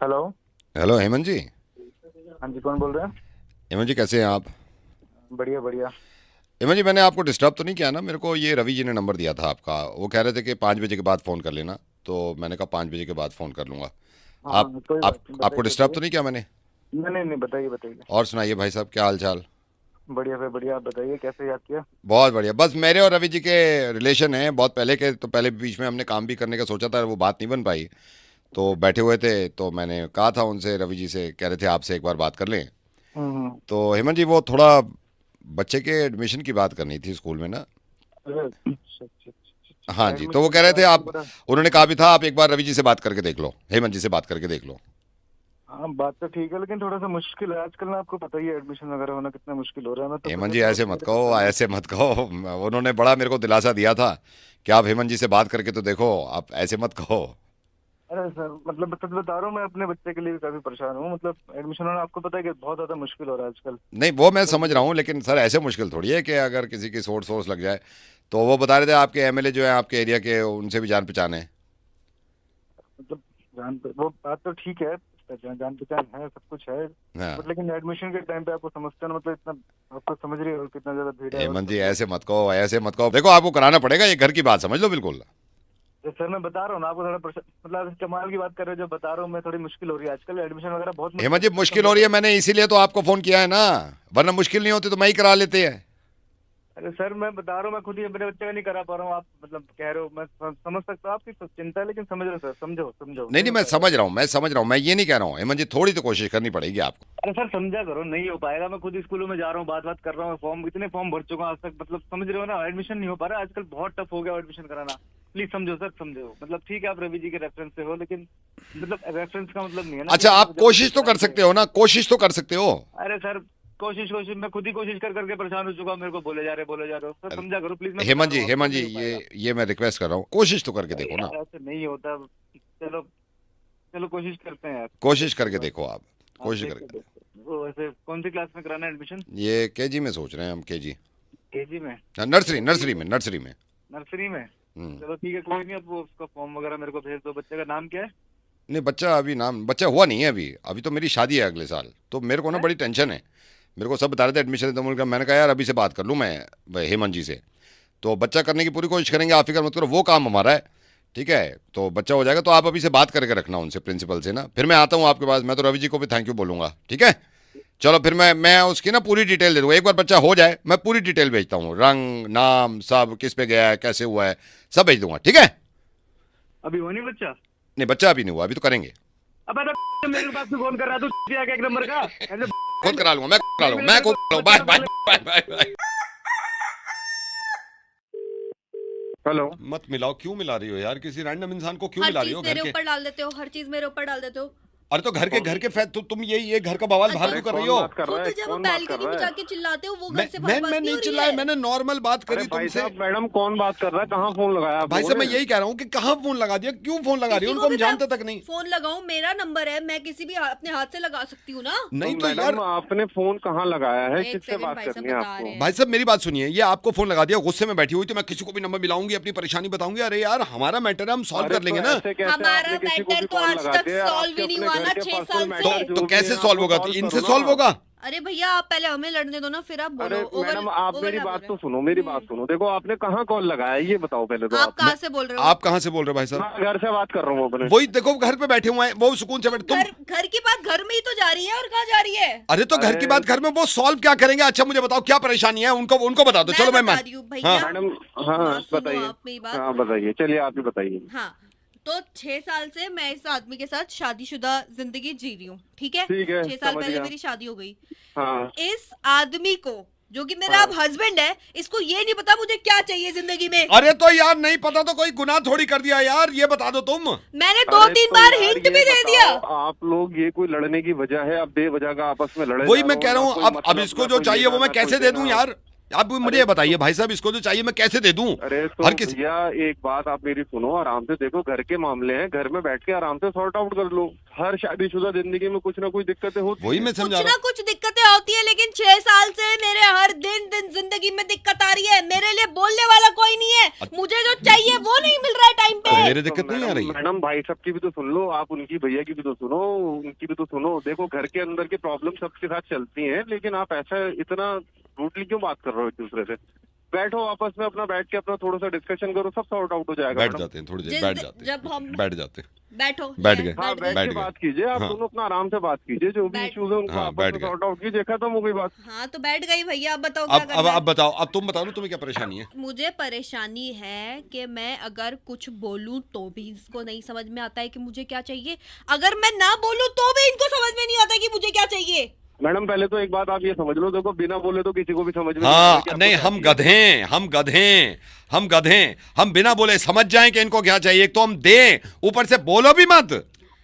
Hello. Hello Hemant जी। हाँ जी, कौन बोल रहे हैं? हेमंत जी कैसे हैं आप? बढ़िया बढ़िया। हेमंत जी मैंने आपको डिस्टर्ब तो नहीं किया ना? मेरे को ये रवि जी ने नंबर दिया था आपका, वो कह रहे थे कि 5 बजे के बाद फ़ोन कर लेना। तो मैंने कहा 5 बजे के बाद फ़ोन कर लूँगा। आप हाँ, कोई बात आप नहीं, आपको बताइए डिस्टर्ब बताइए। तो नहीं किया मैंने? नहीं नहीं नहीं, बताइए बताइए। और सुनाइए भाई साहब, क्या हाल चाल? बढ़िया से बढ़िया, आप बताइए कैसे याद किया? बहुत बढ़िया। बस मेरे और रवि जी के रिलेशन हैं बहुत पहले के, तो पहले बीच में हमने काम भी करने का सोचा था, वो बात नहीं बन पाई। तो बैठे हुए थे तो मैंने कहा था उनसे, रवि जी से कह रहे थे आपसे एक बार बात कर लें। हम्म। तो हेमंत जी वो थोड़ा बच्चे के एडमिशन की बात करनी थी स्कूल में ना। अरे अच्छा अच्छा अच्छा हाँ अच्छा, जी, तो वो एडमिशन कह रहे का थे आजकल आप, बड़ा। उन्होंने कहा भी था आप एक बार रवि जी से बात करके देख लो, हेमंत जी से बात करके देख लो। हाँ, बात तो ठीक है लेकिन थोड़ा सा मुश्किल है आजकल ना, आपको पता ही है एडमिशन वगैरह होना कितना मुश्किल हो रहा है। मैं तो खुद हेमंत जी ऐसे ऐसे बहुत मत मेरे को कहो, करना। ऐसे मत कहो। उन्होंने बड़ा मेरे को दिलासा दिया था कि आप हेमंत जी से बात करके तो देखो, आप ऐसे मत कहो। अरे सर, मतलब सच बता रहा हूँ, मैं अपने बच्चे के लिए भी काफी परेशान हूँ। मतलब एडमिशन होना आपको पता है कि बहुत ज्यादा मुश्किल हो रहा है आजकल। नहीं वो मैं तो समझ रहा हूँ, लेकिन सर ऐसे मुश्किल थोड़ी है कि अगर किसी की सोर्स सोर्स लग जाए। तो वो बता रहे थे आपके एमएलए जो है आपके एरिया के, उनसे भी जान पहचान है। मतलब वो बात तो ठीक है। जान पहचान है, सब कुछ है। बट हाँ। लेकिन एडमिशन के टाइम पे आपको समझते हैं ना, मतलब इतना आप तो समझ रहे हो कितना ज्यादा भीड़ है और हेमंत जी सब है। ऐसे मत कहो, ऐसे मत कहो, देखो आपको कराना पड़ेगा, ये घर की बात समझ लो बिल्कुल। तो सर मैं बता रहा हूँ ना आपको, थोड़ा मतलब कमाल की बात कर रहे हो, जो बता रहा हूँ मैं, थोड़ी मुश्किल हो रही है आजकल एडमिशन वगैरह, बहुत मुश्किल हेमंत जी है, मैं मुश्किल समझा हो रही है, सकता हूँ। मैंने इसीलिए तो आपको फोन किया है ना। वरना मुश्किल नहीं होती तो मैं ही करा लेते हैं। अरे सर मैं बता रहा हूँ, मैं खुद ही अपने बच्चे का नहीं करा पा रहा हूँ। आप मतलब कह रहे हो, मैं समझ सकता हूँ आपकी चिंता है, लेकिन समझ रहे हो सर, समझो समझो, नहीं नहीं नहीं, हो मैं पाएगा। समझ रहा हूँ, मैं समझ रहा हूँ, मैं ये नहीं कह रहा हूँ हेमंत जी, थोड़ी तो कोशिश करनी पड़ेगी आपको। अरे सर समझा करो, नहीं हो पाएगा। मैं खुद स्कूलों में जा रहा हूँ, बात बात कर रहा हूँ, फॉर्म इतने फॉर्म भर चुका हूँ आज तक। मतलब समझ रहे हो ना, एडमिशन नहीं हो पा रहा है आजकल, बहुत टफ हो गया एडमिशन कराना। प्लीज समझो सर, समझो। मतलब ठीक है आप रवि जी के रेफरेंस से हो, लेकिन मतलब रेफरेंस का मतलब नहीं है ना कि अच्छा मतलब आप जबरदस्ती कोशिश तो करा कर ही दो। सकते हो ना, कोशिश तो कर सकते हो। अरे सर, कोशिश कोशिश मैं खुद ही कोशिश कर करके परेशान हो चुका हूँ। मेरे को बोले जा रहे हो सर, समझा करो प्लीज, मैं बता हेमंत रहा जी, हूँ आपको, हेमंत जी, नहीं हो पाएगा। ये मैं रिक्वेस्ट कर रहा हूँ, कोशिश तो करके अरे देखो ना। यार ऐसे नहीं होता। चलो, चलो कोशिश करते हैं यार, चलो कोशिश कोई करके बात देखो आप। नहीं। आप कोशिश देखते करके। देखते वो वैसे कौन सी क्लास में कराना है एडमिशन? ये केजी में सोच रहे हैं हम, केजी। केजी में? नर्सरी, चलो ठीक नर्सरी है। में, नर्सरी में। नर्सरी में? हम्म। चलो ठीक है, कोई नहीं। अब वो उसका फॉर्म वगैरह मेरे को भेज दो। बच्चे का नाम क्या है? नहीं बच्चा अभी नाम, बच्चा हुआ नहीं है अभी, अभी तो मेरी शादी है अगले साल, तो मेरे को ना है? बड़ी टेंशन है। मेरे को सब बता रहे थे एडमिशन, तो मैंने कहा यार अभी से बात कर लूँ मैं हेमंत जी से। तो बच्चा करने की पूरी कोशिश करेंगे, आप फिक्र मत करो, वो काम हमारा है। ठीक है। तो बच्चा हो जाएगा, तो आप अभी से बात करके रखना उनसे, प्रिंसिपल से ना, फिर मैं आता हूँ आपके पास। मैं तो रवि जी को भी थैंक यू बोलूँगा, ठीक है। चलो फिर मैं उसकी ना पूरी डिटेल दे दूँगा, एक बार बच्चा हो जाए मैं पूरी डिटेल भेजता हूँ, रंग नाम सब, किस पे गया है, कैसे हुआ है, सब भेज दूंगा, ठीक है। अभी हो नहीं बच्चा? नहीं बच्चा अभी नहीं हुआ, अभी तो करेंगे। अब तो मेरे पास से फोन कर रहा तू एक नंबर का। ऐसे खुद करा लूंगा, मैं करा नहीं लूंगा, मिले मैं तेरे खुद को करा लूंगा, बच्चे बाय का बाय बोले। Bye bye bye. हेलो। मत मिलाओ, क्यों मिला रही हो यार, किसी रैंडम इंसान को क्यों हर मिला रही चीज हो घर मेरे के? ऊपर डाल देते हो, हर चीज मेरे ऊपर डाल देते हो। अरे तो घर के फैद, तो तुम ये घर का बवाल बाहर अच्छा, क्यों कर रही कौन हो? बात कर रहा खुद है? जब कौन बात कर बैल्कनी में रहा है? जाके चिल्लाते हो, वो घर मैं से मैं बाहर बात मैं नहीं नहीं हो रही चिल्लाया, है। मैंने नॉर्मल बात अरे करी भाई तुमसे। साहब, मैडम कौन बात कर रहा है? कहाँ फोन लगाया आप भाई लोगों साहब ने? मैं यही कह रहा हूँ कि कहाँ फोन लगा दिया, क्यों फोन लगा रही हो, किसी उनको को हम भी मैं जानते तक नहीं। फोन लगाऊं, मेरा नंबर है, मैं किसी भी अपने हाथ से लगा सकती हूँ ना। तो नहीं तो मैडम यार। आपने फोन कहाँ लगाया है? एक किससे सेकंड बात भाई साहब करनी है बता रहे आपको? हैं। भाई साहब मेरी बात सुनिए, ये आपको फोन लगा दिया, गुस्से में बैठी हुई थी, मैं किसी को भी नंबर मिलाऊंगी, अपनी परेशानी बताऊंगी, अरे यार हमारा मैटर है, हम सॉल्व अरे कर तो लेंगे ना। ऐसे कैसे हमारा आपने किसी को मैटर भी तो कॉल आज लगा तक दिया यार? सॉल्व आपके ही नहीं अपने हुआ घर ना, के 6 साल पर्सनल से। मैटर तो जो भी कैसे हैं आप सॉल्व वो होगा, तो सॉल्व इनसे करो ना। सॉल्व होगा? अरे भैया आप पहले हमें लड़ने दो ना, फिर आप अरे बोलो। मैडम आप मेरी ओवरलैप हो बात रहा तो है। सुनो, मेरी बात सुनो। देखो आपने कहाँ कॉल लगाया है ये बताओ पहले तो आप आप। कहाँ मैं से बोल रहे हो? आप कहाँ से बोल रहे हो भाई साहब? मैं घर से बात कर रहा हूँ अपने। वही देखो, घर पे बैठे हुए हैं वो, सुकून से तो बैठे तुम। घर घर की बात घर में ही तो जा रही है, और कहाँ जा रही है? अरे तो घर अरे की बात घर में, वो सॉल्व क्या करेंगे? अच्छा मुझे बताओ क्या परेशानी है, उनको उनको बता दो, मैं चलो मैं बता मान। रही हूँ हाँ। भैया। मैडम, हाँ हाँ सुनो बताइए। आप मेरी बात। हाँ बताइए, चलिए आप ही बताइए। हाँ, तो 6 साल से मैं इस आदमी के साथ शादीशुदा जिंदगी जी रही हूँ, ठीक है। ठीक है, 6 साल समझ पहले गया। मेरी शादी हो गई। हाँ इस आदमी को, जो कि मेरा हाँ। अब हस्बैंड है, इसको ये नहीं पता मुझे क्या चाहिए जिंदगी में। अरे तो यार नहीं पता तो कोई गुनाह थोड़ी कर दिया यार, ये बता दो तुम। मैंने दो अरे तीन तो बार यार हिंट ये भी दे दिया। बताओ, आप लोग ये कोई लड़ने की वजह है? अब बेवजह का आपस में लड़े वही जा मैं रहे हो कह रहा ना, हूँ, कोई अब मतलब इसको ना जो कोई चाहिए लेना वो मैं ना कोई कैसे दे दूं देना। यार? आप मुझे अरे ये तो बताइए भाई साहब, इसको जो चाहिए मैं कैसे दे दूं? अरे तो हर किसी। भैया एक बात आप मेरी सुनो, आराम से देखो, घर के मामले हैं, घर में बैठ के आराम से सॉर्ट आउट कर लो। हर शादीशुदा जिंदगी में कुछ ना कुछ दिक्कतें होती वही हैं। मैं समझा कुछ रहा ना हूँ। कुछ दिक्कतें होती है, लेकिन 6 साल से मेरे हर दिन जिंदगी में दिक्कत आ रही है। मेरे लिए बोलने वाला कोई नहीं है, मुझे जो चाहिए वो नहीं मिल रहा है टाइम पे। मेरे दिक्कत नहीं आ रही। मैडम भाई साहब की भी तो सुन लो, आप उनकी भैया की भी तो सुनो, उनकी भी तो सुनो। देखो घर के अंदर की प्रॉब्लम सबके साथ चलती है, लेकिन आप ऐसा इतना रूडली क्यों बात कर रहे हो एक दूसरे से? बैठो आपस में, अपना बैठ के अपना थोड़ा सा डिस्कशन करो, सब सॉर्ट आउट हो जाएगा। बैठ जाते हैं थोड़ी देर, बैठ जाते हैं, जब हम बैठ जाते हैं, बैठो, बैठ गए। हाँ, बैठ बैठ के गए। बात कीजिए आप दोनों, अपना आराम से बात कीजिए, जो भी इश्यूज है उनको हाँ, आपस बैठ में गए। सॉर्ट आउट कीजिए, खत्म हो गई बात। हाँ तो बैठ गई भैया, अब बताओ क्या करना है? अब बताओ, अब तुम बताओ ना, तुम्हें क्या परेशानी है? मुझे परेशानी है कि मैं अगर कुछ बोलूं तो भी इसको नहीं समझ में आता है कि मुझे क्या चाहिए, अगर मैं ना बोलूं तो भी इनको समझ में नहीं आता कि मुझे क्या चाहिए। मैडम पहले तो एक बात आप ये समझ लो, देखो बिना बोले तो किसी को भी समझ में हाँ, नहीं आता कि नहीं, आपको हम क्या गधे हैं, हम गधे, हम बिना बोले समझ जाएं कि इनको क्या चाहिए। एक तो हम दें, ऊपर से बोलो भी मत।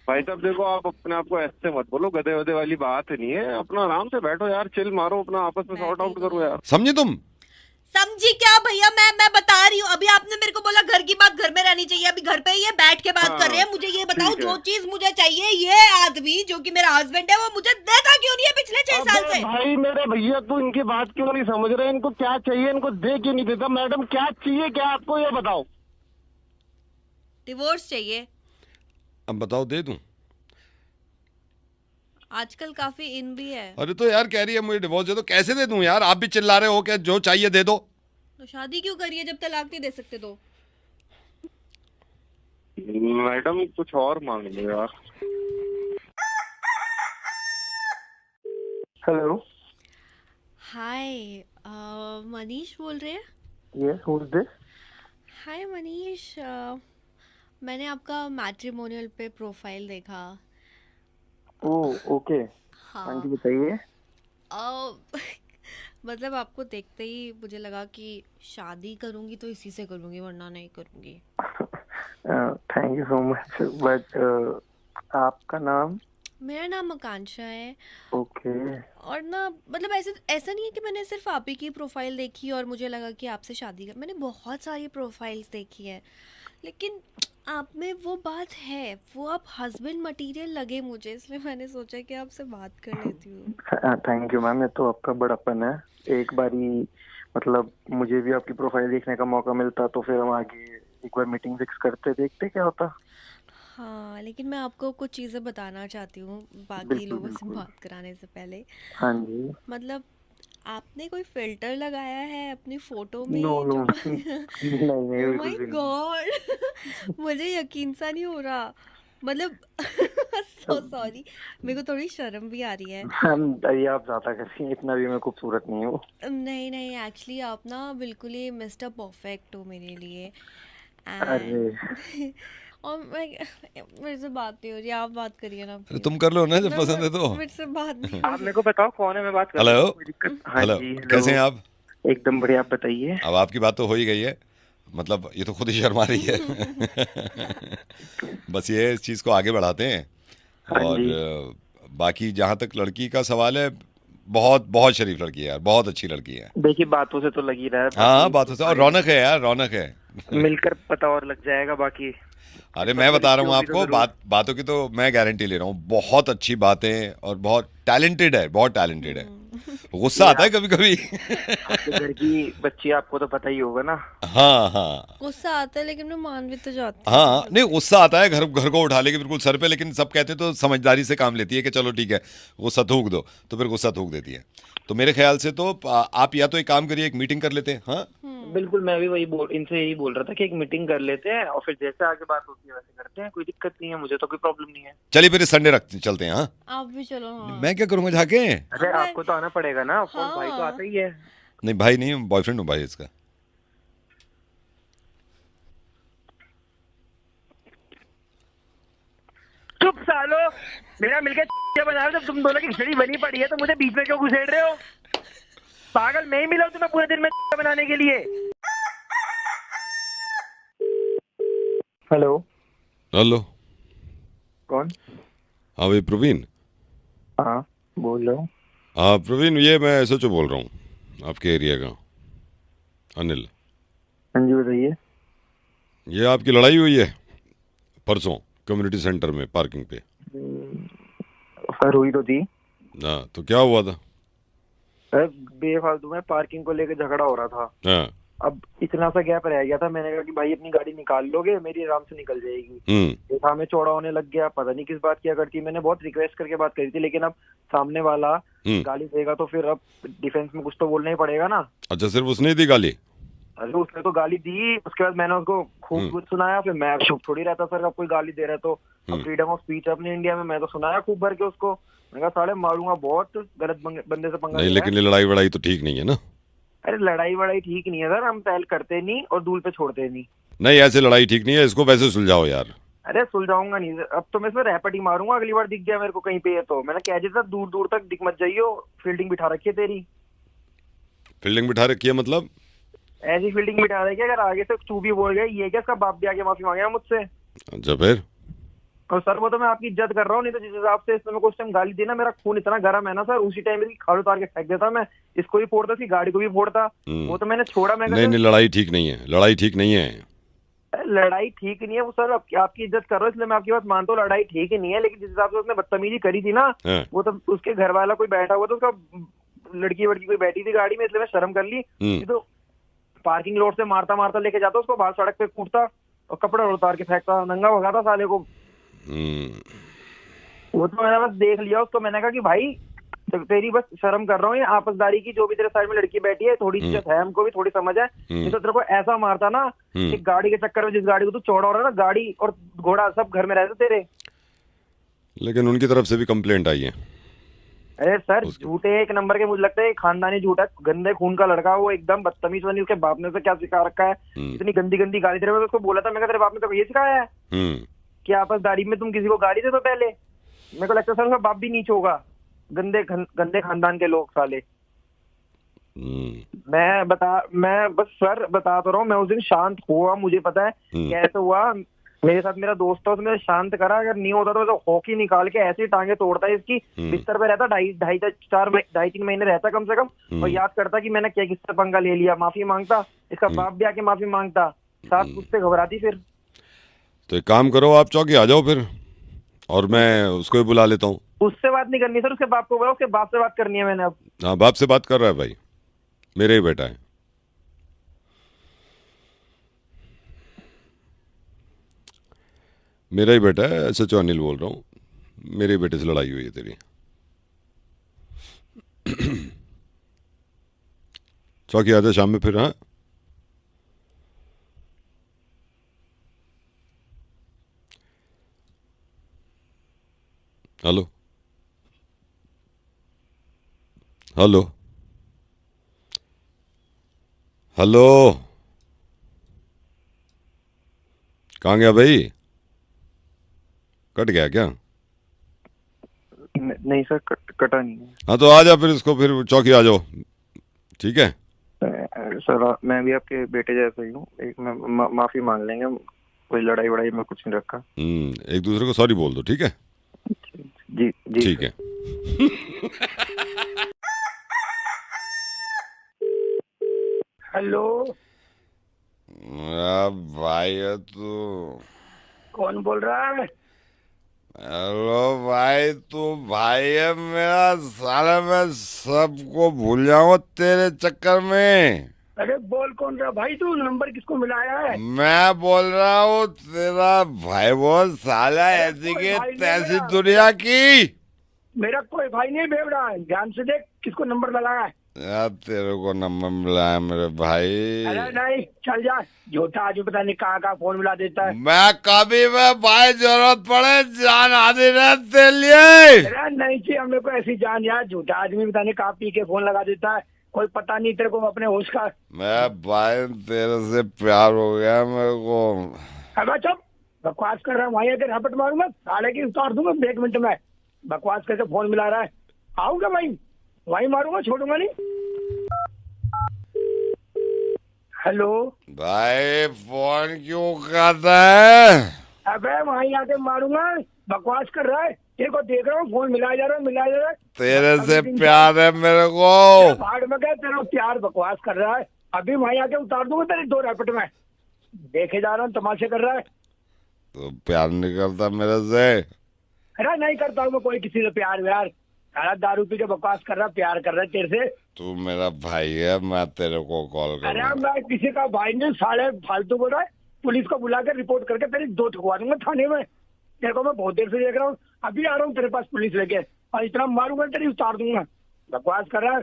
भाई साहब देखो, आप अपने आप को ऐसे मत बोलो, गधे वधे वाली बात नहीं है। अपना आराम से बैठो यार, चिल मारो, अपना आपस में सॉर्ट आउट करो यार। समझी तुम? समझी क्या भैया? मैं बता रही हूँ, अभी आपने मेरे को बोला घर की बात घर में रहनी चाहिए, अभी घर पे ये बैठ के बात हाँ, कर रहे हैं। मुझे ये बताओ, ठीक है। जो चीज मुझे चाहिए, ये आदमी जो कि मेरा हस्बैंड है वो मुझे देता क्यों नहीं है पिछले 6 साल अबे से? भाई मेरे भैया, तू इनकी बात क्यों नहीं समझ रहे? इनको क्या चाहिए, इनको दे क्यों नहीं देता? मैडम क्या चाहिए, क्या आपको ये बताओ। डिवोर्स चाहिए। अब बताओ, दे दूं? आजकल काफी इन भी है। अरे तो यार कह रही है मुझे डिवोर्स दे दो, कैसे दे दूं यार? आप भी चिल्ला रहे हो कि जो चाहिए दे दो। तो शादी क्यों करिए जब तलाक नहीं दे सकते तो? मैडम कुछ और मांग लो यार। हेलो, हाय, मनीष बोल रहे हैं? Yes, who is this? Hi Manish, मैंने आपका मैट्रिमोनियल पे प्रोफाइल देखा। ओह ओके, हाँ, हाँ जी बताइए। मतलब आपको देखते ही मुझे लगा कि शादी करूंगी तो इसी से करूंगी, वरना नहीं करूंगी। Thank you so much, but आपका नाम? मेरा नाम आकांक्षा है। ओके, और ना मतलब ऐसा नहीं है कि मैंने सिर्फ आप ही की प्रोफाइल देखी और मुझे लगा कि आपसे शादी कर। मैंने बहुत सारी प्रोफाइल्स देखी है, लेकिन आप में वो बात है, वो आप हस्बैंड मटेरियल लगे मुझे, इसलिए मैंने सोचा कि आपसे बात कर लेती हूँ। थैंक यू मैम, ये तो आपका बड़प्पन है। एक बारी मतलब मुझे भी आपकी प्रोफाइल देखने का मौका मिलता तो फिर हम आगे एक बार मीटिंग फिक्स करते, देखते क्या होता। हाँ, लेकिन मैं आपको कुछ चीज़ें बताना चाहती हूँ बाकी बिल्कुल, लोगों से बिल्कुल। बात कराने से पहले। हाँ जी। मतलब आपने कोई फिल्टर लगाया है अपनी फोटो में? नो नो जो नहीं नहीं, ओह बिल्कुल माय भी नहीं। गॉड, मुझे यकीन सा नहीं हो रहा। मतलब सो सॉरी, मेरे को थोड़ी शर्म भी आ रही है। मैम ये आप ज्यादा कर रही हैं, इतना भी मैं खूबसूरत नहीं हूँ। नहीं नहीं, एक्चुअली आप ना बिल्कुल ही मिस्टर परफेक्ट हो मेरे लिए। अरे एंड और मेरे से बात नहीं हो रही, आप बात करिए ना अरे please। तुम कर लो ना जब मैं- पसंद है तो। मेरे से बात नहीं आप मेरे को बताओ कौन है, मैं बात कर हेलो। लूँ, कोई दिक्कत? हाँ हेलो, जी, कैसे हैं आप? एकदम बढ़िया, आप बताइए। अब आपकी बात तो हो ही गई है, मतलब ये तो खुद ही शर्मा रही है। बस ये इस चीज़ को आगे बढ़ाते हैं। हाँ और जी। बाकी जहाँ तक लड़की का सवाल है, बहुत बहुत शरीफ लड़की है यार, बहुत अच्छी लड़की है। देखिए बातों से तो लगी रहा है, हाँ, बाकी बातों से, और रौनक है यार, रौनक है। मिलकर पता और लग जाएगा बाकी। अरे मैं बता रहा हूँ रिश्ते होगी तो आपको, बातों की तो मैं गारंटी ले रहा हूँ, बहुत अच्छी बातें और बहुत टैलेंटेड है, बहुत टैलेंटेड है। गुस्सा आता है कभी कभी। आपके घर की बच्ची, आपको तो पता ही होगा ना। हाँ हाँ गुस्सा आता है, लेकिन मैं मान भी तो जाती हाँ, नहीं गुस्सा आता है, घर घर को उठा लेके बिल्कुल सर पे, लेकिन सब कहते तो समझदारी से काम लेती है कि चलो ठीक है गुस्सा थूक दो, तो फिर गुस्सा थूक देती है। तो मेरे ख्याल से तो आप या तो एक काम करिए, एक मीटिंग कर लेते हैं। हाँ बिल्कुल, मैं भी इनसे यही बोल रहा था कि एक मीटिंग कर लेते हैं और फिर जैसे आगे बात होती है वैसे करते हैं, कोई दिक्कत नहीं है, मुझे तो कोई प्रॉब्लम नहीं है। चलिए फिर इस संडे चलते हैं। हाँ, आप भी चलो। हाँ, मैं क्या करूँगा जाके? अरे मैं- आपको तो आना पड़ेगा ना, फोन हाँ। भाई तो आता ही है। नहीं भाई नहीं, बॉयफ्रेंड हूँ भाई इसका। चुप सालो, मेरा मिलकर बना रहे, जब तुम दोनों की खिचड़ी बनी पड़ी है तो मुझे बीच में क्यों घुसेड़ रहे हो? पागल, मैं ही मिला हूं तुम्हें पूरे दिन में बनाने के लिए। हेलो, हेलो, कौन? हाँ भाई प्रवीण। हाँ बोल रहा हूँ। हाँ प्रवीण, ये मैं SHO बोल रहा हूँ आपके एरिया का, अनिल। हाँ जी बताइए। ये आपकी लड़ाई हुई है परसों कम्युनिटी सेंटर में पार्किंग पे। सर हुई तो थी। हाँ, तो क्या हुआ था? अरे बेफालतू में पार्किंग को लेकर झगड़ा हो रहा था। हाँ। अब इतना सा गैप रह गया था, मैंने कहा कि भाई अपनी गाड़ी निकाल लोगे, मेरी आराम से निकल जाएगी। देखा में चौड़ा होने लग गया, पता नहीं किस बात किया करती। मैंने बहुत रिक्वेस्ट करके बात करी थी, लेकिन अब सामने वाला गाली देगा तो फिर अब डिफेंस में कुछ तो बोलना ही पड़ेगा ना। अच्छा, सिर्फ उसने दी गाली? अरे उसने तो गाली दी, उसके बाद मैंने उसको खूब कुछ सुनाया। फिर मैं चुप थोड़ी रहता सर, अब कोई गाली दे रहा है तो। अब फ्रीडम ऑफ स्पीच अपने इंडिया में, मैं तो सुनाया खूब भर के उसको। मैं कहा साले मारूंगा, बहुत गलत बंदे से पंगा नहीं, लिया लेकिन ये लड़ाई वड़ाई तो ठीक नहीं है ना। अरे लड़ाई वड़ाई ठीक नहीं है सर, हम पहल करते नहीं और दूल पे छोड़ते नहीं। नहीं, ऐसे लड़ाई ठीक नहीं है, इसको वैसे सुलझाओ यार। अरे सुलझाऊंगा नहीं, अब तो मैं इसमें रैपट ही मारूंगा। अगली बार दिख गया मेरे को कहीं पे है तो मैंने कह दिया था दूर दूर तक दिख मत जाइयो, फील्डिंग बिठा रखी है तेरी। फील्डिंग बिठा रखी है मतलब? ऐसी फील्डिंग बिठा रखी है, अगर आगे से चू भी बोल गया ये क्या, इसका बाप भी आके माफी मांगेगा मुझसे। अच्छा, फिर? और सर वो तो मैं आपकी इज्जत कर रहा हूँ, नहीं तो जिस हिसाब से इसने मेरे को उस टाइम गाली दी ना, मेरा खून इतना गर्म है ना सर, उसी टाइम इसकी खाल उतार के फेंक देता मैं। इसको भी फोड़ता, इसकी गाड़ी को भी फोड़ता। वो तो मैंने छोड़ा। मैं नहीं, लड़ाई ठीक नहीं है, लड़ाई ठीक नहीं है। लड़ाई ठीक नहीं है वो सर, आपकी इज्जत कर रहा हूँ इसलिए मैं आपकी बात मानता हूँ, लड़ाई ठीक ही नहीं है। लेकिन जिस हिसाब से उसने बदतमीजी करी थी ना, वो तो उसके घर वाला कोई बैठा हुआ था, उसका लड़की वड़की कोई बैठी थी गाड़ी में, इसलिए मैं शर्म कर ली। तो पार्किंग लॉट से मारता मारता लेके जाता, उसको बाहर सड़क पे कूटता और कपड़ा उतार के फेंकता, नंगा भगाता साले को। वो तो मैंने बस देख लिया उसको, मैंने कहा कि भाई तेरी बस शर्म कर रहा हूँ, ये आपसदारी की, जो भी तेरे साइड में लड़की बैठी है, थोड़ी इज्जत है, हमको भी थोड़ी समझ है। नहीं तो तेरे को ऐसा मारता ना, एक गाड़ी के चक्कर में, जिस गाड़ी को तू चौड़ा हो रहा है ना, गाड़ी और घोड़ा सब घर में रहते तेरे। लेकिन उनकी तरफ से भी कंप्लेंट आई है। अरे सर झूठे एक नंबर के, मुझे लगता है खानदानी झूठा, गंदे खून का लड़का वो, एकदम बदतमीज बनी। उसके बाप ने तो क्या सिखा रखा है, इतनी गंदी गंदी गाली। तेरे में उसको बोला था, मैं तेरे बाप ने तो ये सिखाया है कि आपसदारी में तुम किसी को गाली दे दो पहले। मेरे को लगता है सर उसका बाप भी नीच होगा, गंदे खानदान के लोग साले। मैं बस सर बता तो रहा हूँ, मैं उस दिन शांत हुआ, मुझे पता है कैसे हुआ। मेरे साथ मेरा दोस्त था, उसने शांत करा। अगर नहीं होता तो हॉकी निकाल के ऐसी टांगे तोड़ता है इसकी। बिस्तर पे रहता, ढाई तीन महीने रहता कम से कम, और याद करता कि मैंने क्या किससे पंगा ले लिया, माफी मांगता। इसका बाप भी आके माफी मांगता, साथ उससे घबराती। फिर तो एक काम करो, आप चौकी आ जाओ फिर, और मैं उसको भी बुला लेता हूँ। उससे बात नहीं करनी सर, उसके बाप को बोला, उसके बाप से बात करनी है मैंने अब। हाँ, बाप से बात कर रहा है भाई, मेरे ही बेटा है। मेरा ही बेटा है, SHO अनिल बोल रहा हूँ। मेरे बेटे से लड़ाई हुई है तेरी। चौकी आजा शाम में फिर। हाँ, हेलो हेलो हेलो, कहाँ गया भाई? कट गया क्या? नहीं सर, कटा नहीं है। हाँ, तो आ जा फिर, इसको फिर चौकी आ जाओ, ठीक है? सर मैं भी आपके बेटे जैसा ही हूँ, माफी मांग लेंगे, कोई लड़ाई वड़ाई में कुछ नहीं रखा। एक दूसरे को सॉरी बोल दो, ठीक है? जी जी ठीक है। हेलो भाई, तू कौन बोल रहा है? हेलो भाई, तू भाई है मेरा, साला मैं सबको भूल जाऊंगा तेरे चक्कर में। अरे बोल कौन रहा भाई, तू नंबर किसको मिलाया है? मैं बोल रहा हूँ तेरा भाई, बोल साला, ऐसी के तैसी दुनिया की। मेरा कोई भाई नहीं बेवड़ा है, ध्यान से देख किसको नंबर लगाया है। यार तेरे को नंबर मिला है मेरे भाई? अरे नहीं, चल जा, झूठा आदमी पता नहीं कहाँ फोन मिला देता है। मैं कभी में भाई जरूरत पड़े जान हाजिर है तेरे लिए। अरे नहीं चाहिए हमें को ऐसी जान यार, झूठा आदमी पता नहीं कहाँ पी के फोन लगा देता है, कोई पता नहीं तेरे को अपने होश का। मैं भाई तेरे से प्यार हो गया मेरे को। अब चुप, बकवास कर रहा है, वहीं अगर हपट मारूंगा साले की उतार दूंगा 1 मिनट में। बकवास करके फोन मिला रहा है, आऊंगा भाई, वहीं मारूंगा, छोड़ूंगा नहीं। हेलो भाई, फोन क्यों करता है? अबे वहीं आके मारूंगा, बकवास कर रहा है, तेरे को देख रहा हूँ, फोन मिलाया जा रहा है। तेरे से प्यार है मेरे को। भाड़ में क्या तेरा प्यार, बकवास कर रहा है, अभी वहीं आके उतार दूंगा तेरे 2 रैपट में। देखे जा रहा हूँ, तमाशे कर रहा है। तो प्यार नहीं करता मेरे से? अरे नहीं करता हूँ मैं कोई किसी से प्यार व्यार, सारा दारू पी के बकवास कर रहा है, प्यार कर रहा है तेरे से। तू मेरा भाई है, मैं तेरे को कॉल अरे करूंगा। मैं किसी का भाई नहीं, साले फालतू बोल रहा है। पुलिस को बुला कर रिपोर्ट करके तेरी दो ठुकवा दूंगा थाने में। तेरे को मैं बहुत देर से देख रहा हूँ, अभी आ रहा हूँ तेरे पास पुलिस लेके, और इतना मारूंगा तेरी उतार दूंगा। बकवास कर रहा है।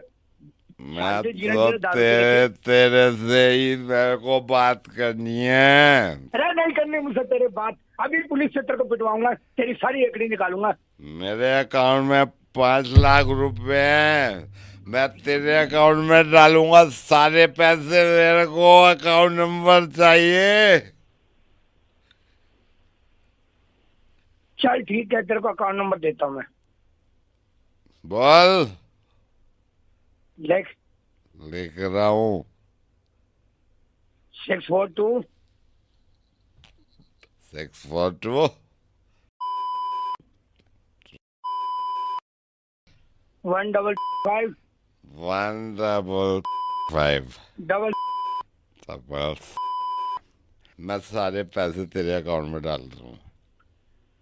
मैं शांति जीना तो जीना दारू पी तेरे तेरे से ही मेरे को बात करनी है। अरे नहीं करनी मुझसे तेरे बात, अभी पुलिस से तेरे को पिटवाऊंगा, तेरी सारी एकड़ी निकालूंगा। मेरे अकाउंट में 5 लाख रुपए हैं, मैं तेरे अकाउंट में डालूंगा सारे पैसे। मेरे को अकाउंट नंबर चाहिए। चल ठीक है, तेरे को अकाउंट नंबर देता हूँ मैं। बोल। लिख। लिख रहा हूँ। 642 642 155 155 डबल। मैं सारे पैसे तेरे अकाउंट में डाल दूँ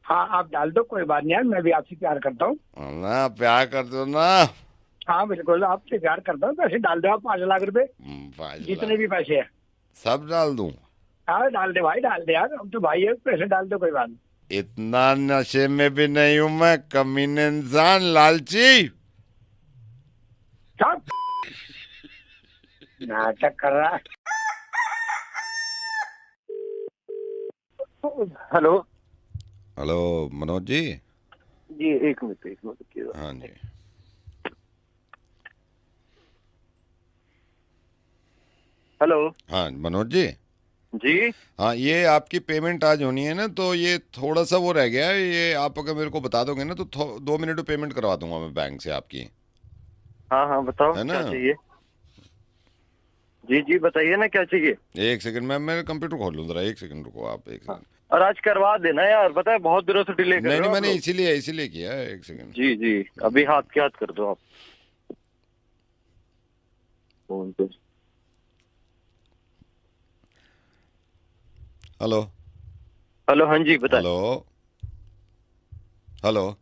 हाँ आप डाल दो, कोई बात नहीं यार, मैं भी आपसे प्यार करता हूँ। ना। प्यार कर दो ना। हाँ बिल्कुल आपसे प्यार करता हूँ। पैसे डाल दो आप, 5 लाख रुपए, 5 जितने लाख भी पैसे हैं। सब डाल दूँ? हाँ डाल दे भाई, डाल दे यार, हम तो भाई है, पैसे डाल दो, कोई बात नहीं। इतना नशे में भी नहीं हूँ मैं, कमीने इंसान, लालची। सब नाटक कर रहा है। Hello hello Manoj ji. जी, एक मिनट हाँ जी। हेलो हाँ मनोज जी। जी। हाँ, ये आपकी पेमेंट आज होनी है ना, तो ये थोड़ा सा वो रह गया है। ये आप अगर मेरे को बता दोगे ना तो 2 मिनट में पेमेंट करवा दूंगा मैं बैंक से आपकी। हाँ हाँ बताओ है ना? क्या चाहिए। जी जी बताइए ना क्या चाहिए। 1 सेकंड में मेरे कंप्यूटर खोल लूँ जरा। 1 सेकंड रुको आप, 1 सेकंड। और आज करवा देना यार, पता है बहुत दिनों से डिले कर नहीं रहे नहीं, हो आप मैंने लोग। इसीलिए किया है। 1 सेकंड। जी जी अभी हाथ के हाथ कर दो आप फोन पे। हेलो हेलो हाँ जी बताए। Hello hello.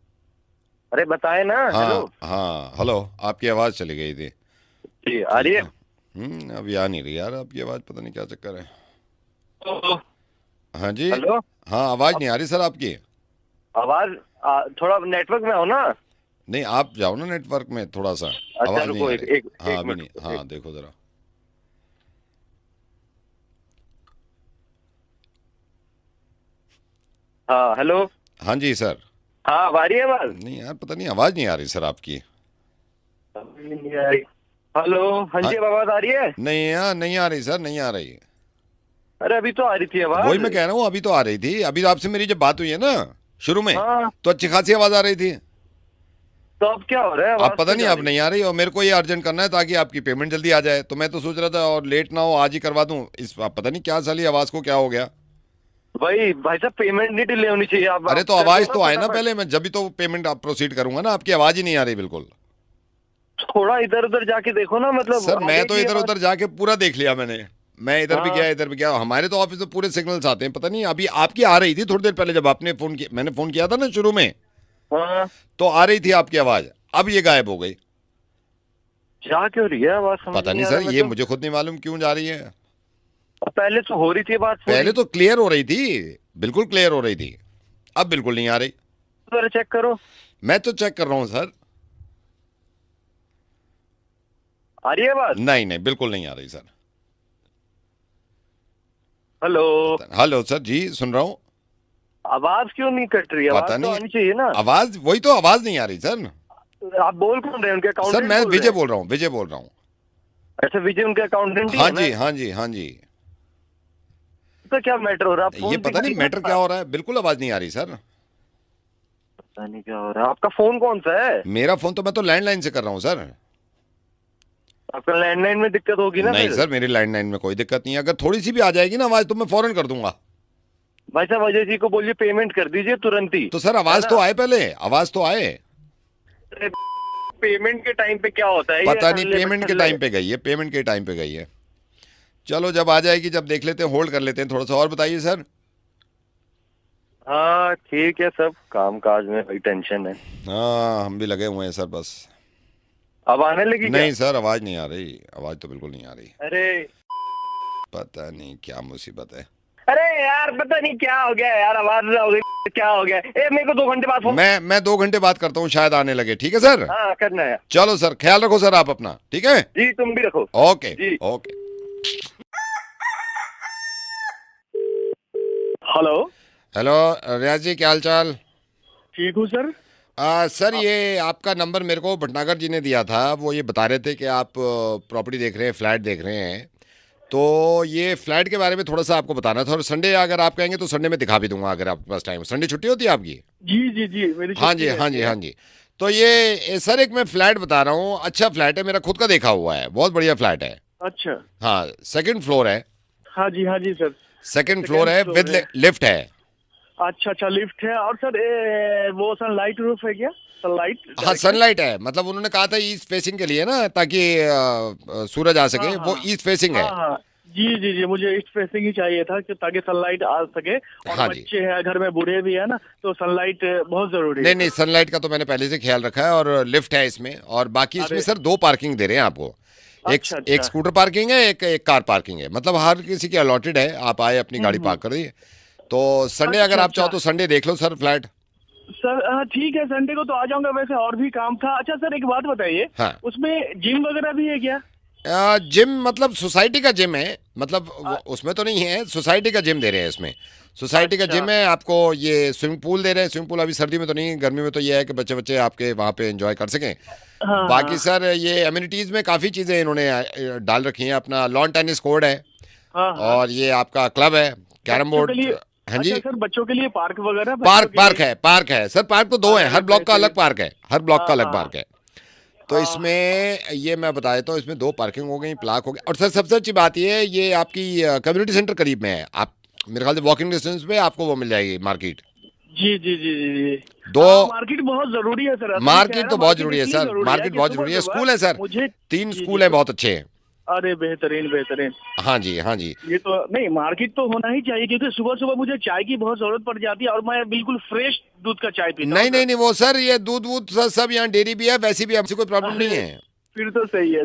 अरे बताए ना। हेलो हाँ हाँ हेलो। आपकी आवाज़ चली गई थी। जी आ रही है। अभी आ नहीं रही यार आपकी आवाज़, पता नहीं क्या चक्कर है। तो, हाँ जी। हेलो। हाँ, आवाज़ नहीं आ रही सर आपकी। आवाज थोड़ा नेटवर्क में हो ना। नहीं, आप जाओ ना नेटवर्क में थोड़ा सा। अच्छा आवाज़ नहीं रुको आ एक रही। एक हाँ एक अभी मिनट नहीं। हाँ देखो जरा। हाँ हेलो। हाँ जी सर। हाँ अब आ रही है आवाज। नहीं यार, पता नहीं आवाज़ नहीं आ रही सर आपकी। नहीं आ रही। हेलो हाँ जी अब आवाज आ रही है। नहीं यार, नहीं आ रही सर, नहीं आ रही। अरे अभी तो आ रही थी आवाज। वही मैं कह रहा हूँ, अभी तो आ रही थी। अभी आपसे मेरी जब बात हुई है ना शुरू में, हाँ तो अच्छी खासी आवाज़ आ रही थी। तो अब क्या हो रहा है। अब आवाज पता क्यों नहीं जा अब रही नहीं आ रही, और मेरे को ये अर्जेंट करना है ताकि आपकी पेमेंट जल्दी आ जाए। तो मैं तो सोच रहा था और लेट ना हो, आज ही करवा दूं। इस पता नहीं क्या साली आवाज़ को क्या हो गया। है? भाई साहब पेमेंट नहीं डिले होनी चाहिए। आप अरे तो कर दो आवाज़ तो आए ना फटाफट। पहले, मैं जब भी तो पेमेंट आप प्रोसीड करूंगा ना। आपकी आवाज़ ही नहीं आ रही बिल्कुल। थोड़ा इधर उधर जाके देखो ना, मतलब सर आ मैं गई तो थी इधर आवाज। उधर जाके पूरा देख लिया मैंने। मैं इधर भी हाँ। गया, इधर भी गया। हमारे तो ऑफिस में पूरे सिग्नल्स आते हैं। पता नहीं अभी आपकी आ रही थी थोड़ी देर पहले, जब आपने फोन किया, मैंने फोन किया था ना शुरू में, हाँ तो आ रही थी आपकी आवाज़। अब ये गायब हो गई। जा क्यों रही है आवाज, समझ पता नहीं आ सर, रहा ये मेरे मुझे खुद नहीं मालूम क्यों जा रही है। को। पहले तो हो रही थी बात पूरी। पहले तो क्लियर हो रही थी, बिल्कुल क्लियर हो रही थी। अब बिल्कुल नहीं आ रही। जरा चेक करो। मैं तो चेक कर रहा हूँ सर। आ रही है आवाज। नहीं नहीं, बिल्कुल नहीं आ रही सर। हेलो। हेलो सर जी, सुन रहा हूँ। आवाज क्यों नहीं कट रही है। पता आवाज तो नहीं, आनी चाहिए ना। आवाज, वही तो आवाज नहीं आ रही सर। आप बोल कौन रहे हैं, उनके सर अकाउंटेंट मैं बोल रहे विजय हैं? बोल रहा हूँ, विजय बोल रहा हूँ। अच्छा विजय उनके अकाउंटेंट ही हाँ है जी ना? हाँ जी हाँ जी। तो क्या मैटर हो रहा है। आप ये फोन पता नहीं दिखाइए मैटर ना। क्या हो रहा है, बिल्कुल आवाज नहीं आ रही सर। पता नहीं क्या हो रहा है। आपका फोन कौन सा है। मेरा फोन तो, मैं तो लैंडलाइन से कर रहा हूँ सर। आपका लैंडलाइन में दिक्कत होगी ना नहीं फिर? सर, मेरी लैंडलाइन में कोई दिक्कत नहीं है। अगर थोड़ी सी भी आ जाएगी ना आवाज तो मैं फौरन कर दूंगा। भाई साहब अजय जी को बोलिए पेमेंट कर दीजिए तुरंत ही। तो सर आवाज तो आए, पहले आवाज तो आए। पेमेंट के टाइम पे क्या होता है। पता ये नहीं ठल्ले पेमेंट के ठल्ले। टाइम पे गई है, पेमेंट के टाइम पे गई है। चलो जब आ जाएगी, जब देख लेते हैं, होल्ड कर लेते हैं थोड़ा सा। और बताइए सर। हाँ ठीक है, सब काम काज में वही टेंशन है। हाँ हम भी लगे हुए हैं सर बस। अब आने लगी क्या? नहीं सर, आवाज नहीं आ रही, आवाज तो बिल्कुल नहीं आ रही। अरे पता नहीं क्या मुसीबत है। अरे यार पता नहीं क्या हो गया यार, आवाज हो गई, क्या हो गया? मेरे को 2 घंटे बाद फोन। मैं 2 घंटे बात करता हूँ, शायद आने लगे। ठीक है सर, हाँ करना है। चलो सर, ख्याल रखो सर आप अपना। ठीक है जी तुम भी रखो। ओके जी। ओके। हेलो। हेलो रियाज जी, क्या हाल चाल? ठीक हूँ सर। सर ये आपका नंबर मेरे को भटनागर जी ने दिया था। वो ये बता रहे थे कि आप प्रॉपर्टी देख रहे हैं, फ्लैट देख रहे हैं। तो ये फ्लैट के बारे में थोड़ा सा आपको बताना था, और संडे अगर आप कहेंगे तो संडे में दिखा भी दूंगा, अगर आपके पास टाइम। संडे छुट्टी होती है आपकी? जी जी जी मेरी हाँ जी हाँ जी हाँ जी। तो ये सर एक मैं फ्लैट बता रहा हूँ, अच्छा फ्लैट है, मेरा खुद का देखा हुआ है, बहुत बढ़िया फ्लैट है। अच्छा। हाँ, 2nd फ्लोर है। हाँ जी सर। 2nd फ्लोर है, विद लिफ्ट है। अच्छा लिफ्ट है। और सर वो सनलाइट रूफ है क्या? सनलाइट? हाँ सनलाइट है, मतलब उन्होंने कहा था ईस्ट फेसिंग के लिए ना, ताकि सूरज आ सके। वो ईस्ट फेसिंग है। हाँ जी मुझे ईस्ट फेसिंग ही चाहिए था कि ताकि सनलाइट आ सके। और हाँ जी। बच्चे हैं घर में, बूढ़े भी है ना, तो सनलाइट बहुत जरूरी है। नहीं सनलाइट का तो मैंने पहले से ख्याल रखा है, और लिफ्ट है इसमें। और बाकी इसमें सर 2 पार्किंग दे रहे हैं आपको। एक स्कूटर पार्किंग है, एक कार पार्किंग है, मतलब हर किसी की अलॉटेड है। आप आए अपनी गाड़ी पार्क कर दिए। तो संडे अगर आप चाहो तो संडे देख लो सर फ्लैट। सर ठीक है, संडे को तो आ जाऊंगा। वैसे और भी काम था। अच्छा सर एक बात बताइए। हाँ। उसमें जिम वगैरह भी है क्या? जिम मतलब सोसाइटी का जिम है, मतलब उसमें तो नहीं है, सोसाइटी का जिम दे रहे हैं इसमें। सोसाइटी का जिम है। आपको ये स्विमिंग पूल दे रहे हैं। स्विमिंग पूल अभी सर्दी में तो नहीं, गर्मी में तो ये है कि बच्चे आपके वहाँ पे एंजॉय कर सकें। बाकी सर ये एम्यूनिटीज में काफ़ी चीज़ें इन्होंने डाल रखी हैं। अपना लॉन टेनिस कोर्ट है, और ये आपका क्लब है, कैरम बोर्ड। हाँ जी। सर बच्चों के लिए पार्क वगैरह? पार्क है सर। पार्क तो 2 है, हर ब्लॉक का अलग पार्क है, हर ब्लॉक का अलग पार्क है। तो इसमें ये मैं बता देता हूँ, इसमें 2 पार्किंग हो गई, प्लाक हो गया। और सर सबसे अच्छी बात ये है, ये आपकी कम्युनिटी सेंटर करीब में है। आप मेरे ख्याल से वॉकिंग डिस्टेंस पे आपको वो मिल जाएगी मार्केट। जी। मार्केट बहुत जरूरी है सर। मार्केट तो बहुत जरूरी है सर, मार्केट बहुत जरूरी है। स्कूल है सर, 3 स्कूल है, बहुत अच्छे हैं। अरे बेहतरीन। हाँ जी ये तो नहीं, मार्केट तो होना ही चाहिए, क्योंकि सुबह सुबह मुझे चाय की बहुत जरूरत पड़ जाती है, और मैं बिल्कुल फ्रेश दूध का चाय पीता हूँ। नहीं वो सर, ये दूध सब यहाँ डेयरी भी है, वैसे भी आपसे कोई प्रॉब्लम नहीं है। फिर तो सही है।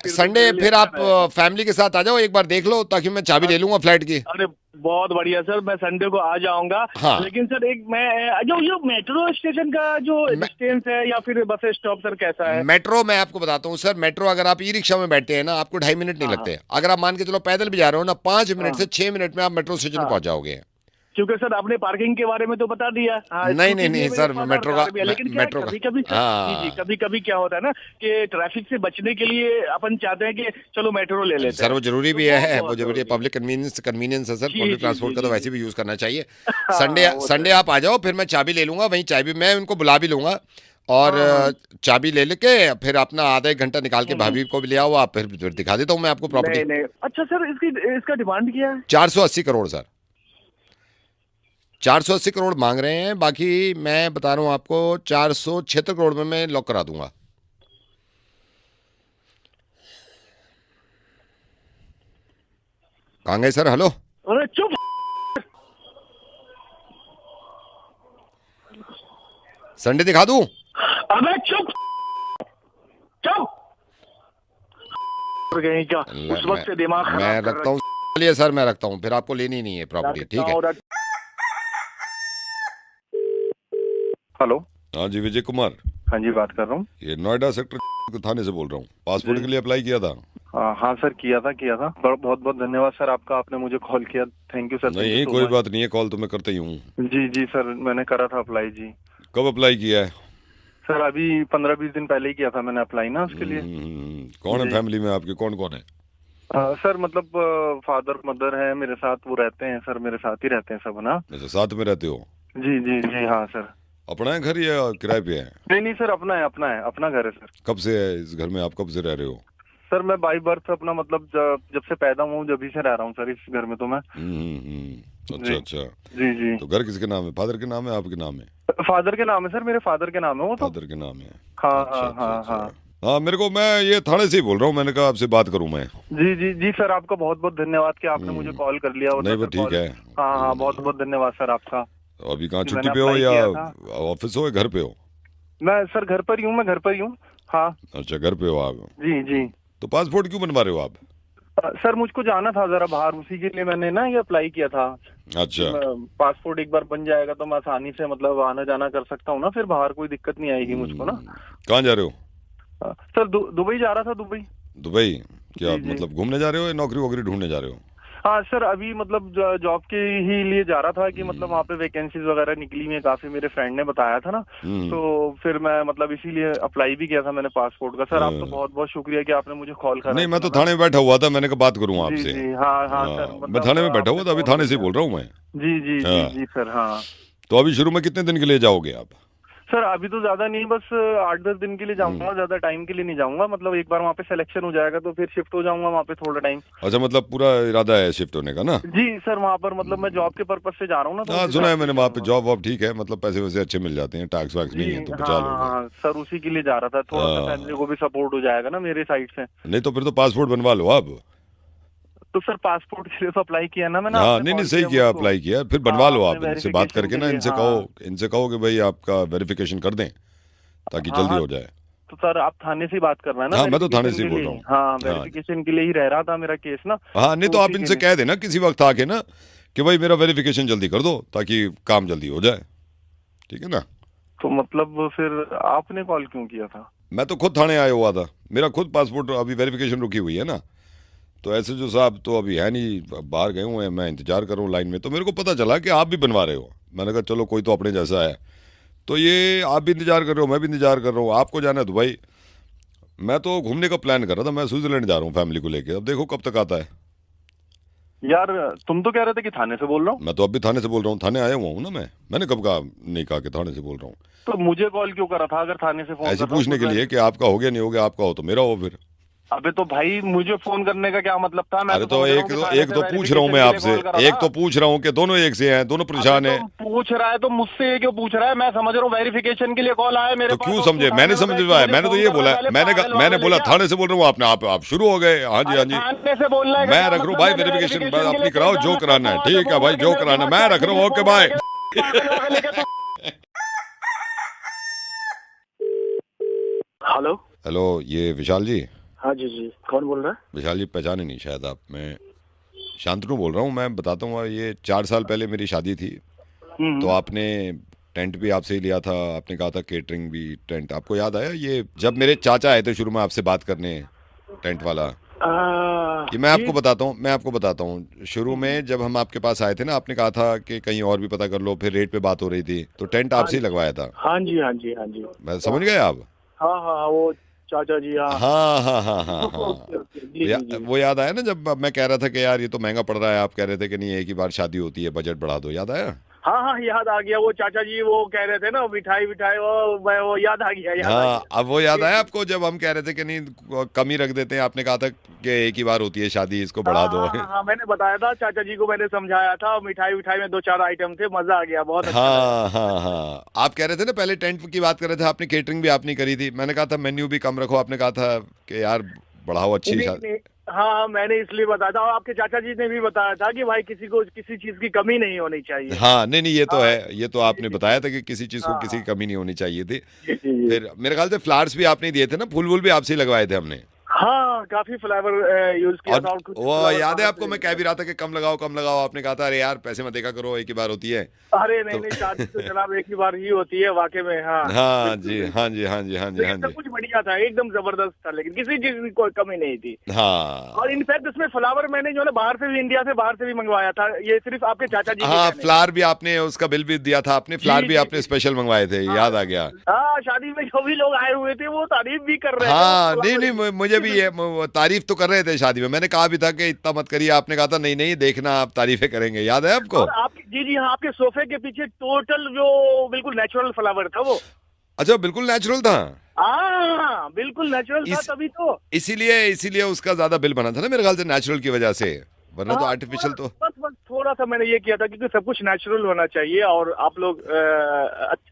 संडे फिर आप फैमिली के साथ आ जाओ, एक बार देख लो, ताकि मैं चाबी ले लूंगा फ्लैट की। अरे बहुत बढ़िया सर, मैं संडे को आ जाऊंगा। हाँ। लेकिन सर एक मैं जो मेट्रो स्टेशन का जो डिस्टेंस है, या फिर बस स्टॉप सर कैसा है? मेट्रो मैं आपको बताता हूँ सर। मेट्रो अगर आप ई रिक्शा में बैठते हैं ना, आपको 2.5 मिनट नहीं लगते। अगर आप मान के चलो पैदल भी जा रहे हो ना, 5 मिनट से 6 मिनट में आप मेट्रो स्टेशन पहुंच जाओगे। क्योंकि सर आपने पार्किंग के बारे में तो बता दिया। नहीं सर, मेट्रो का लेकिन मेट्रो कभी कभी क्या होता है ना, कि ट्रैफिक से बचने के लिए अपन चाहते हैं कि चलो मेट्रो ले लेते हैं। सर वो जरूरी भी है, वो जरूरी है। पब्लिक कन्वीनियंस है सर, पब्लिक ट्रांसपोर्ट का तो वैसे भी यूज करना चाहिए। संडे आप आ जाओ, फिर मैं चाबी ले लूंगा, वहीं चाबी मैं उनको बुला भी लूंगा, और चाबी ले लेके फिर अपना आधा 1 घंटा निकाल के भाभी को भी ले आओ आप, फिर दिखा देता हूँ मैं आपको प्रॉपर्टी। अच्छा सर इसका डिमांड क्या है? 480 करोड़ सर, 480 करोड़ मांग रहे हैं। बाकी मैं बता रहा हूं आपको, 476 करोड़ में मैं लॉक करा दूंगा। कहाँ गए सर? हेलो। अरे चुप। संडे दिखा दूं? अबे चुप। क्या उस वक्त से दिमाग खराब मैं रखता हूँ। चलिए सर, मैं रखता हूँ, फिर आपको लेनी नहीं है प्रॉपर्टी। ठीक है। हेलो। हाँ जी, विजय कुमार। हाँ जी बात कर रहा हूँ। ये नोएडा सेक्टर थाने से बोल रहा हूँ। पासपोर्ट के लिए अप्लाई किया था? हाँ सर किया था। बहुत बहुत धन्यवाद सर आपका, आपने मुझे कॉल किया। Thank you sir. नहीं कोई बात नहीं है, कॉल तो मैं करता ही हूँ। जी सर मैंने करा था अप्लाई जी। कब अप्लाई किया है? सर अभी 15-20 दिन पहले ही किया था मैंने अप्लाई ना उसके लिए। कौन है फैमिली में आपके, कौन है? सर मतलब फादर मदर है मेरे साथ, वो रहते हैं सर, मेरे साथ ही रहते हैं सब ना। अच्छा, साथ में रहते हो? जी हाँ सर। अपना है घर या किराए पे है? नहीं सर अपना है, अपना घर है सर। कब से है इस घर में, आप कब से रह रहे हो? सर मैं बाई बर्थ अपना मतलब जब से पैदा हूँ जब से रह रहा हूँ सर इस घर में तो मैं। अच्छा। जी। तो घर किसके नाम है? फादर के नाम है, आपके नाम है? फादर के नाम है सर, मेरे फादर के नाम है वो तो। फादर के नाम है? हाँ। हाँ मेरे को, मैं ये थाने से ही बोल रहा हूँ, मैंने कहा आपसे बात करूँ मैं। जी सर आपका बहुत बहुत धन्यवाद कि आपने मुझे कॉल कर लिया। नहीं वो ठीक है। हाँ बहुत बहुत धन्यवाद सर आपका। अभी कहाँ छुट्टी पे हो या ऑफिस हो या घर पे हो? मैं सर घर पर ही हूँ, हाँ अच्छा, घर पे हो आप? जी जी। तो पासपोर्ट क्यों बनवा रहे हो आप? सर मुझको जाना था जरा बाहर, उसी के लिए मैंने ना ये अप्लाई किया था। अच्छा। पासपोर्ट एक बार बन जाएगा तो मैं आसानी से मतलब आना जाना कर सकता हूँ ना, फिर बाहर कोई दिक्कत नहीं आएगी मुझको ना। कहाँ जा रहे हो? सर दुबई जा रहा था, दुबई। दुबई? क्या जी, जी। मतलब घूमने जा रहे हो या नौकरी वोकरी ढूंढने जा रहे हो? हाँ सर, अभी मतलब जॉब के ही लिए जा रहा था कि मतलब वहाँ पे वैकेंसीज वगैरह निकली हुई है काफी, मेरे फ्रेंड ने बताया था ना। तो फिर मैं मतलब इसीलिए अप्लाई भी किया था मैंने पासपोर्ट का। सर आपका बहुत बहुत शुक्रिया कि आपने मुझे कॉल करा। नहीं, मैं तो थाने में बैठा हुआ था, मैंने कहा बात करूँ जी आपसे। जी। हाँ हाँ सर, मैं मतलब थाने में बैठा हुआ आपने था, अभी कॉल थाने से किया। बोल रहा हूँ मैं। जी जी जी हाँ। जी सर। हाँ तो अभी शुरू में कितने दिन के लिए जाओगे आप? सर अभी तो ज्यादा नहीं, बस 8-10 दिन के लिए जाऊंगा, ज्यादा टाइम के लिए नहीं जाऊंगा। मतलब एक बार वहाँ पे सिलेक्शन हो जाएगा तो फिर शिफ्ट हो जाऊंगा वहाँ पे थोड़ा टाइम। अच्छा, मतलब पूरा इरादा है शिफ्ट होने का ना? जी सर, वहाँ पर मतलब मैं जॉब के पर्पज से जा रहा हूँ ना, तो हाँ, उस सुना है हिसाब से मैंने, ही वहाँ पे जाऊंगा। जॉब वॉब ठीक है, मतलब पैसे वैसे अच्छे मिल जाते हैं, टैक्स वैक्स नहीं जी है तो हाँ बचा हाँ लोगे। हाँ सर, उसी के लिए जा रहा था, थोड़ा सा फैमिली को भी सपोर्ट हो जाएगा ना मेरे साइड से। नहीं तो फिर तो पासपोर्ट बनवा लो आप। तो सर पासपोर्ट के लिए तो अप्लाई किया ना मैंने, हाँ, आपने नहीं नहीं, कॉल सही किया किया, मुझको। अप्लाई किया, फिर बनवा हाँ लो आपने आप इनसे बात वेरिफिकेशन करके के ना, लिए। इनसे हाँ कहो कि भाई आपका वेरिफिकेशन कर दें ताकि हाँ जल्दी हाँ। हो जाए। तो सर आप थाने से ही बात कर रहे हैं ना हाँ, मैं तो थाने वेरिफिकेशन से ही के बोल लिए? रहा हूँ। हाँ हाँ वेरिफिकेशन के लिए ही रह रहा था मेरा केस ना, हाँ, नहीं तो तो आप उसी के इनसे लिए। कह देना किसी वक्त आके ना कि भाई मेरा वेरिफिकेशन जल्दी कर दो ताकि काम जल्दी हो जाए, ठीक है ना? तो मतलब फिर आपने कॉल क्यों किया था? मैं तो खुद थाने आया हुआ था, मेरा खुद पासपोर्ट अभी वेरिफिकेशन रुकी हुई है ना। तो ऐसे जो साहब तो अभी है नहीं, बाहर गए हुए हैं, मैं इंतजार कर रहा हूँ लाइन में, तो मेरे को पता चला कि आप भी बनवा रहे हो। मैंने कहा चलो कोई तो अपने जैसा है, तो ये आप भी इंतजार कर रहे हो, मैं भी इंतजार कर रहा हूँ, आपको जाना है दुबई, मैं तो घूमने का प्लान कर रहा था, मैं स्विट्जरलैंड जा रहा हूँ फैमिली को लेके, अब देखो कब तक आता है। यार तुम तो कह रहे थे कि थाने से बोल रहा हूँ। मैं तो अब भी थाने से बोल रहा हूँ, थाने आया हुआ हूँ ना मैंने कब कहा, नहीं कहा कि थाने से बोल रहा हूँ। तो मुझे कॉल क्यों करा था अगर थाने से फोन ऐसे कर रहा हूँ पूछने के लिए कि आपका हो गया नहीं हो गया, आपका हो तो मेरा हो फिर। अबे तो भाई मुझे फोन करने का क्या मतलब था? मैं अरे तो तो समझ रहा हूँ कि थाने एक से तो पूछ रहा हूँ मैं वेरिफिकेशन के लिए आपसे, कॉल करा एक था। तो पूछ रहा हूँ कि दोनों एक से हैं, दोनों अबे परेशान तो हैं। पूछ रहा है तो मुझसे ये क्यों पूछ रहा है? मैं समझ रहा हूँ वेरिफिकेशन के लिए कॉल आया मेरे तो पास क्यों और तू समझे? थाने मैंने में बैठ के समझवाया, मुझे मैंने तो फोन ये कर रहा बोला, है। पहले पागल मैंने वागल है बोला क्या? थाने से बोल रहा हूँ, आप शुरू हो गए। हाँ जी, अरे हाँ जी। थाने से बोलना है का मैं क्या रख रहा हूँ मतलब? भाई मैंने वेरिफिकेशन, वेरिफिकेशन के अपनी लिए कराओ तेरे जो साथ कराना है, रखा हुआ ठीक है फोन भाई, करके जो मेरे को कराना है, मैं बात रख रहा करने हूँ, के ओके फोन बाय। करेगा। पागल वागल है क्या तू? हेलो हेलो, ये विशाल जी? हाँ जी जी, कौन बोल रहा है? विशाल जी पहचाने नहीं शायद आप, मैं शांतनु बोल रहा हूँ। मैं बताता हूँ, ये 4 साल पहले मेरी शादी थी, तो आपने टेंट भी आपसे ही लिया था, आपने कहा था केटरिंग भी, टेंट आपको याद आया? ये जब मेरे चाचा आए थे शुरू में आपसे बात करने, टेंट वाला, ये मैं जी। आपको बताता हूँ शुरू में जब हम आपके पास आए थे ना, आपने कहा था कि कहीं और भी पता कर लो, फिर रेट पे बात हो रही थी, तो टेंट हाँ आपसे ही लगवाया था। हाँ जी हाँ जी हाँ जी। मैं समझ गए आप? हाँ हाँ हाँ, वो चाचा जी, हाँ। हाँ हाँ हाँ हाँ ओके हाँ। ओके, जी जी जी। वो याद आया ना जब मैं कह रहा था कि यार ये तो महंगा पड़ रहा है, आप कह रहे थे कि नहीं एक ही बार शादी होती है, बजट बढ़ा दो, याद आया? हाँ हाँ, याद आ गया। वो चाचा जी वो कह रहे थे ना, मिठाई मिठाई, वो याद आ गया, याद आ हाँ, गया। अब वो याद जी, आया जी। आपको जब हम कह रहे थे कि नहीं कम ही रख देते हैं, आपने कहा था कि एक ही बार होती है शादी, इसको बढ़ा हाँ दो। हाँ हाँ हाँ, मैंने बताया था चाचा जी को, मैंने समझाया था। मिठाई मिठाई में 2-4 आइटम थे, मजा आ गया, बहुत अच्छा लगा। हाँ हाँ हाँ, आप कह रहे थे ना पहले टेंट की बात कर रहे थे, आपने केटरिंग भी आपने करी थी, मैंने कहा था मेन्यू भी कम रखो, आपने कहा था कि यार बढ़ाओ अच्छी नहीं शादी। नहीं, हाँ मैंने इसलिए बताया था, और आपके चाचा जी ने भी बताया था कि भाई किसी को किसी चीज की कमी नहीं होनी चाहिए। हाँ, नहीं नहीं, ये तो हाँ है, ये तो जी आपने जी बताया जी। था कि किसी चीज़ को हाँ किसी हाँ की कमी नहीं होनी चाहिए थी। जी जी जी। फिर मेरे ख्याल से फ्लावर्स भी आपने दिए थे ना, फूल वूल भी आपसे ही लगवाए थे हमने। हाँ, काफी फ्लेवर यूज किया और था, और कुछ वो फ्लेवर याद है बाहर आपको, से। मैं कह भी रहा था कि कम लगाओ कम लगाओ, आपने कहा था अरे यार पैसे मत देखा करो, एक ही बार होती है। अरे नहीं तो नहीं, शादी तो जनाब एक ही बार ही होती है वाकई में। हाँ हाँ बिल्कुल जी, बिल्कुल। हाँ जी, हाँ जी, हाँ जी, हाँ लेकिन सब जी। कुछ बढ़िया था, एकदम जबरदस्त था, लेकिन किसी चीज की कोई कमी नहीं थी। और हाँ इनफैक्ट उसमें फ्लावर मैंने जो है बाहर से भी, इंडिया से बाहर से भी मंगवाया था, ये सिर्फ आपके चाचा जी के हाँ, कहने पे। फ्लावर भी आपने, उसका बिल भी दिया था आपने, फ्लावर जी भी जी आपने जी जी। स्पेशल मंगवाए थे, हाँ याद आ गया। हाँ, शादी में जो भी लोग आए हुए थे वो तारीफ भी कर रहे थे उस हाँ, नहीं फ्लावर नहीं, की। मुझे भी ये तारीफ तो कर रहे थे शादी में, मैंने कहा भी था कि इतना मत करिए, आपने कहा था नहीं नहीं देखना आप तारीफें करेंगे, याद है आपको? और आपके, जी जी हाँ, आपके सोफे के पीछे टोटल जो बिल्कुल नेचुरल फ्लावर था वो। अच्छा, बिल्कुल नेचुरल था। हाँ बिल्कुल नेचुरल था, इस तभी तो। इसीलिए उसका ज्यादा बिल बना था ना मेरे ख्याल से, नेचुरल की वजह से, वरना तो हाँ आर्टिफिशियल तो। बस बस थोड़ा सा मैंने ये किया था, क्योंकि सब कुछ नेचुरल होना चाहिए, और आप लोग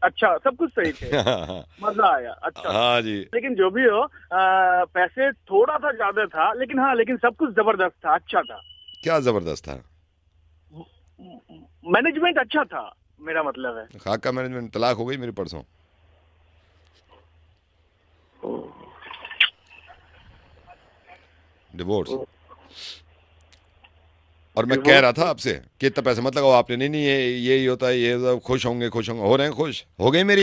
अच्छा, सब कुछ सही थे, हाँ मजा आया, अच्छा था। हाँ जी। लेकिन जो भी हो, पैसे थोड़ा सा ज्यादा था, लेकिन हाँ, लेकिन सब कुछ जबरदस्त था, अच्छा था। क्या जबरदस्त था? मैनेजमेंट अच्छा था, मेरा मतलब है। खाका मैनेजमेंट, तलाक हो गई मेरी परसों। डिवोर्स। और मैं कह रहा था आपसे कि इतना पैसा मत लगाओ आपने, नहीं नहीं ये यही होता है, ये खुश होंगे, खुश होंगे, हो रहे हैं खुश, हो गई मेरी